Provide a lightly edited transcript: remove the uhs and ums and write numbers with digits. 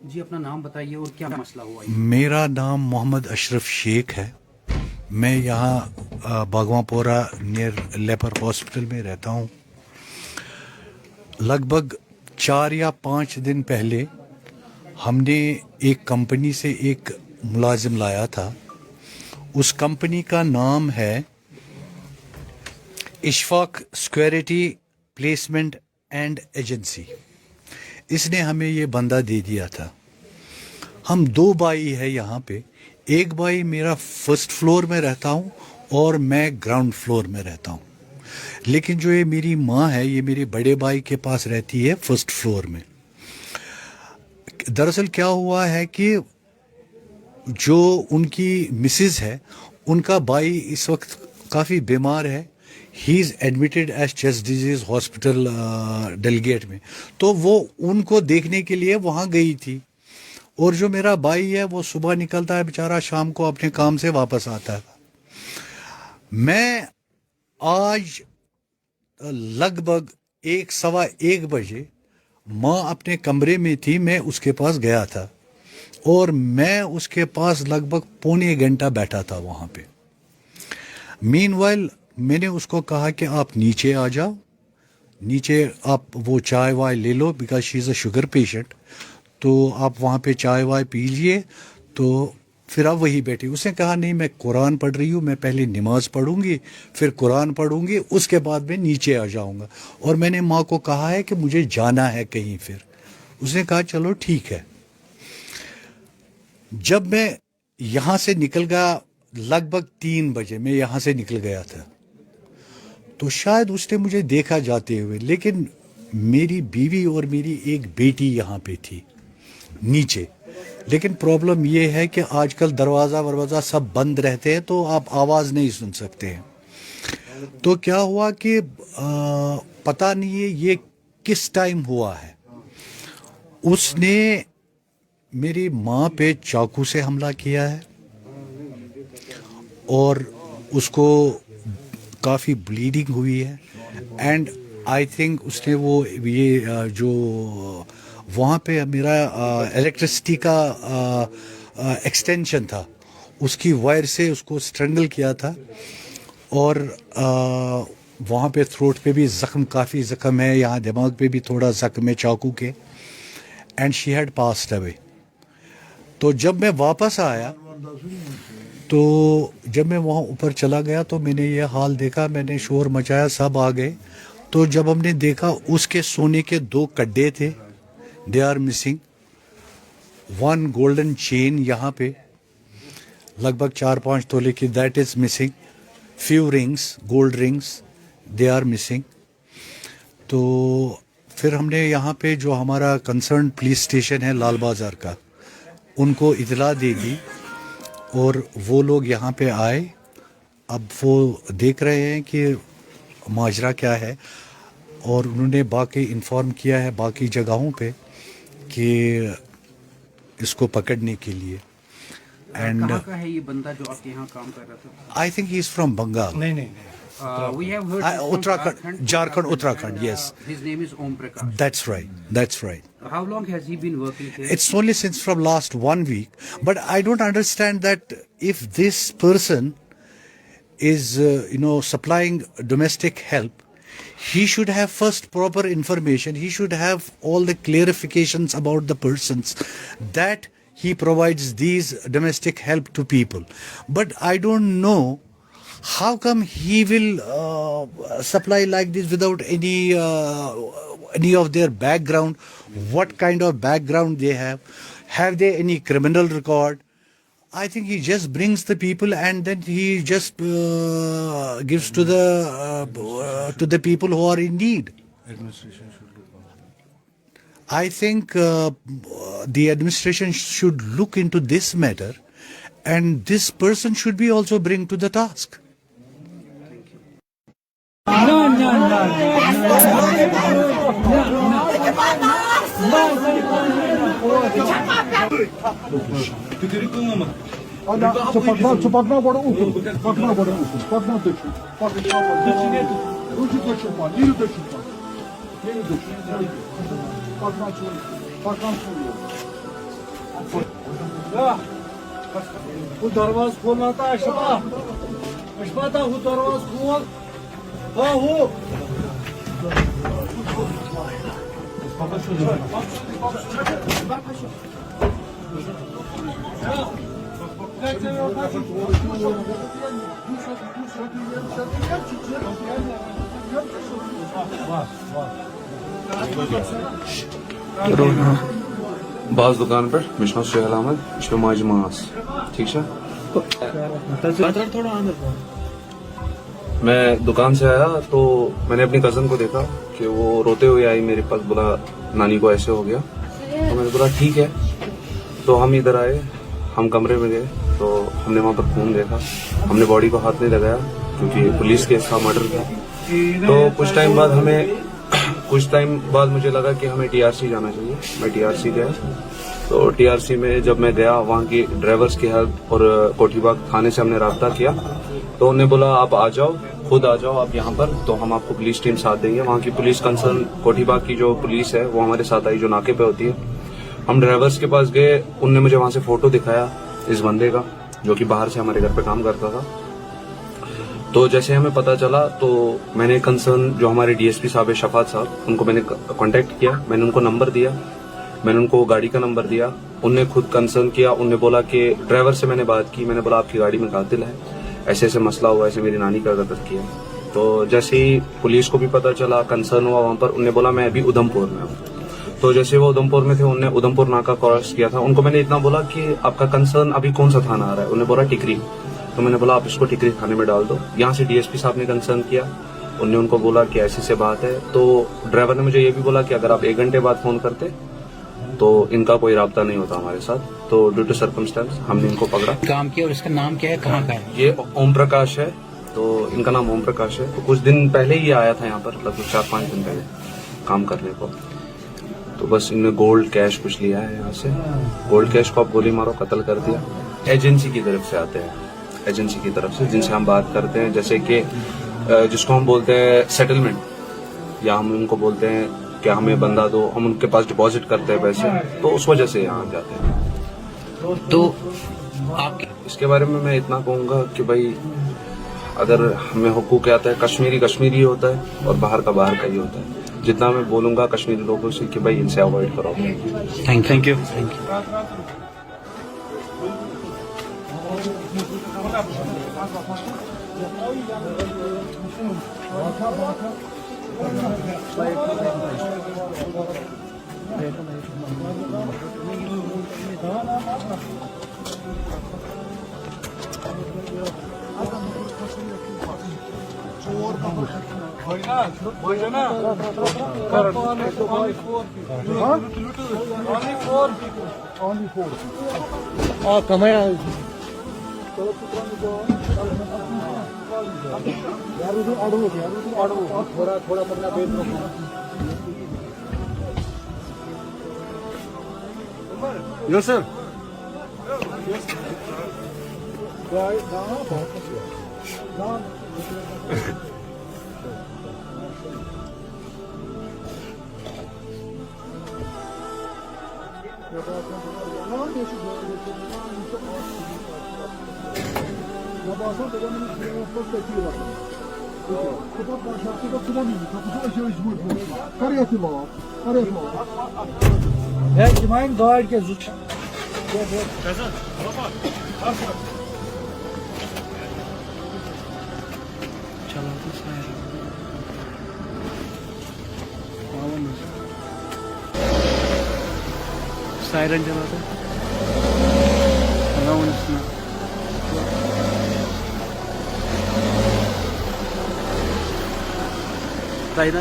जी, अपना नाम बताइए और क्या मसला हुआ ये? मेरा नाम मोहम्मद अशरफ शेख है। मैं यहाँ बागवांपोरा नियर लेपर हॉस्पिटल में रहता हूँ। लगभग 4 या 5 दिन पहले हमने एक कंपनी से एक मुलाजिम लाया था। उस कंपनी का नाम है Ishfaq security placement and agency. इसने हमें ये बंदा दे दिया था। हम 2 भाई है यहाँ पे। एक भाई मेरा फर्स्ट फ्लोर में रहता हूँ और मैं ग्राउंड फ्लोर में रहता हूँ। लेकिन जो ये मेरी माँ है ये मेरे बड़े भाई के पास रहती है फर्स्ट फ्लोर में। दरअसल क्या हुआ है कि जो उनकी मिसेज है उनका भाई इस वक्त काफ़ी बीमार है। He is admitted as chest disease hospital Dalgate में। तो वो उनको देखने के लिए वहाँ गई थी। और जो मेरा भाई है वो सुबह निकलता है बेचारा, शाम को अपने काम से वापस आता है। मैं आज लगभग 1 सवा 1 बजे माँ अपने कमरे में थी, मैं उसके पास गया था और मैं उसके पास लगभग पौने घंटा बैठा था वहाँ पे। मीनवाइल मैंने उसको कहा कि आप नीचे आ जाओ, नीचे आप वो चाय वाय ले लो, because she is a sugar patient, तो आप वहाँ पे चाय वाय पी लीजिए। तो फिर आप वही बैठी। उसने कहा नहीं, मैं कुरान पढ़ रही हूँ, मैं पहले नमाज पढ़ूंगी फिर कुरान पढ़ूंगी, उसके बाद मैं नीचे आ जाऊँगा। और मैंने माँ को कहा है कि मुझे जाना है कहीं। फिर उसने कहा चलो ठीक है। जब मैं यहाँ से निकल गया लगभग 3 बजे, मैं यहाँ से निकल गया था, तो शायद उसने मुझे देखा जाते हुए। लेकिन मेरी बीवी और मेरी एक बेटी यहाँ पे थी नीचे। लेकिन प्रॉब्लम ये है कि आजकल दरवाज़ा वरवाज़ा सब बंद रहते हैं तो आप आवाज़ नहीं सुन सकते हैं। तो क्या हुआ कि पता नहीं है ये किस टाइम हुआ है, उसने मेरी माँ पे चाकू से हमला किया है और उसको काफ़ी ब्लीडिंग हुई है। एंड आई थिंक उसने वो ये जो वहाँ पे मेरा इलेक्ट्रिसिटी का एक्सटेंशन था उसकी वायर से उसको स्ट्रैंगल किया था। और वहाँ पे थ्रोट पे भी ज़ख्म, काफ़ी ज़ख्म है, यहाँ दिमाग पे भी थोड़ा ज़ख्म है चाकू के। And she had passed away. तो जब मैं वापस आया, तो जब मैं वहाँ ऊपर चला गया तो मैंने ये हाल देखा, मैंने शोर मचाया, सब आ गए। तो जब हमने देखा उसके सोने के 2 कड्डे थे, they are missing. 1 golden chain यहाँ पे लगभग 4-5 तोले की, that is missing. Few rings, gold rings, they are missing. तो फिर हमने यहाँ पे जो हमारा कंसर्न पुलिस स्टेशन है लाल बाजार का, उनको इतला दे दी और वो लोग यहाँ पे आए। अब वो देख रहे हैं कि माजरा क्या है और उन्होंने बाकी इन्फॉर्म किया है बाकी जगहों पे कि इसको पकड़ने के लिए। एंड कहाँ का है ये बंदा जो आपके यहाँ काम कर रहा था? I think he is from Bengal. नहीं We have heard he's from Uttarakhand, Jharkhand, Uttarakhand, and, yes. His name is Om Prakash. That's right, that's right. How long has he been working here? It's only since from last 1 week, but I don't understand that if this person is supplying domestic help, he should have first proper information. He should have all the clarifications about the persons that he provides these domestic help to people. But I don't know how come he will supply like this without any of their background. What kind of background they have they any criminal record? I think he just brings the people and then he just gives to the people who are in need. Administration should look on. I think the administration should look into this matter and this person should be also bring to the task. Чупакна бора укол. Чупакна бора укол. Чупакна дышу. Руки дышу, пан. Ниру дышу, пан. Ниру дышу. Чупакна человек. Чупакна человек. वो दरवाजा खोलना था अशफा था वो दरवाजा खोल हाँ हो Bazı दुकान पर मिशना शेख अहमद इस पे माज मास ठीक है। मैं दुकान से आया तो मैंने अपनी कजन को देखा कि वो रोते हुए आई मेरे पास, बोला नानी को ऐसे हो गया। तो मैंने बोला ठीक है। तो हम इधर आए, हम कमरे में गए तो हमने वहाँ पर खून देखा। हमने बॉडी को हाथ नहीं लगाया क्योंकि पुलिस केस था, मर्डर था। तो कुछ टाइम बाद मुझे लगा कि हमें टीआरसी जाना चाहिए। मैं टीआरसी गया। तो टीआरसी में जब मैं गया, वहाँ की ड्राइवर्स की हेल्प और कोठीबाग थाने से हमने रब्ता किया। तो उन्होंने बोला आप आ जाओ, खुद आ जाओ आप यहाँ पर, तो हम आपको पुलिस टीम साथ देंगे। वहाँ की पुलिस कंसर्न कोठीबाग की जो पुलिस है वो हमारे साथ आई, जो नाके पे होती है। हम ड्राइवर्स के पास गए, उनने मुझे वहाँ से फोटो दिखाया इस बंदे का, जो कि बाहर से हमारे घर पे काम करता था। तो जैसे हमें पता चला तो मैंने कंसर्न जो हमारे डीएसपी साहब है शफात साहब, उनको मैंने कांटेक्ट किया। मैंने उनको नंबर दिया, मैंने उनको गाड़ी का नंबर दिया। उनने खुद कंसर्न किया। उनने बोला कि ड्राइवर से मैंने बात की, मैंने बोला आपकी गाड़ी में कातिल है, ऐसे ऐसे मसला हुआ, ऐसे मेरी नानी का कत्ल किया। तो जैसे ही पुलिस को भी पता चला, कंसर्न हुआ वहाँ पर, उनने बोला मैं अभी उधमपुर में हूँ। तो जैसे वो उधमपुर में थे, उनने उधमपुर नाका क्रॉस किया था। उनको मैंने इतना बोला कि आपका कंसर्न अभी कौन सा थाना आ रहा है? उन्होंने बोला टिकरी। तो मैंने बोला आप इसको टिकरी थाने में डाल दो। यहाँ से डीएसपी साहब ने कंसर्न किया, उनने उनको बोला कि ऐसी से बात है। तो ड्राइवर ने मुझे ये भी बोला कि अगर आप 1 घंटे बाद फोन करते तो इनका कोई राब्ता नहीं होता हमारे साथ। तो ड्यू टू सर्कमस्टेंस हमने इनको पकड़ा। काम किया और इसका नाम क्या है, कहाँ का है? ये ओम प्रकाश है। तो इनका नाम ओम प्रकाश है। तो कुछ दिन पहले ही आया था यहाँ पर, लगभग 4-5 दिन पहले काम करने को। तो बस इनने गोल्ड कैश कुछ लिया है यहाँ से। गोल्ड कैश को आप गोली मारो, कत्ल कर दिया। एजेंसी की तरफ से आते हैं, एजेंसी की तरफ से, जिनसे हम बात करते हैं, जैसे कि जिसको हम बोलते हैं सेटलमेंट, या हम उनको बोलते हैं कि हमें बंदा दो, हम उनके पास डिपॉजिट करते हैं पैसे। तो उस वजह से यहाँ जाते हैं। तो आप इसके बारे में मैं इतना कहूँगा कि भाई अगर हमें हुकूक आता है, कश्मीरी कश्मीरी होता है और बाहर का बाहर का ही होता है। जितना मैं बोलूँगा कश्मीरी लोगों से कि भाई इनसे अवॉइड करो। Thank you. थोड़ा पकड़ा बेच दो। Yes, sir. Ich meine, Gott, Jesus. Siren चला था, China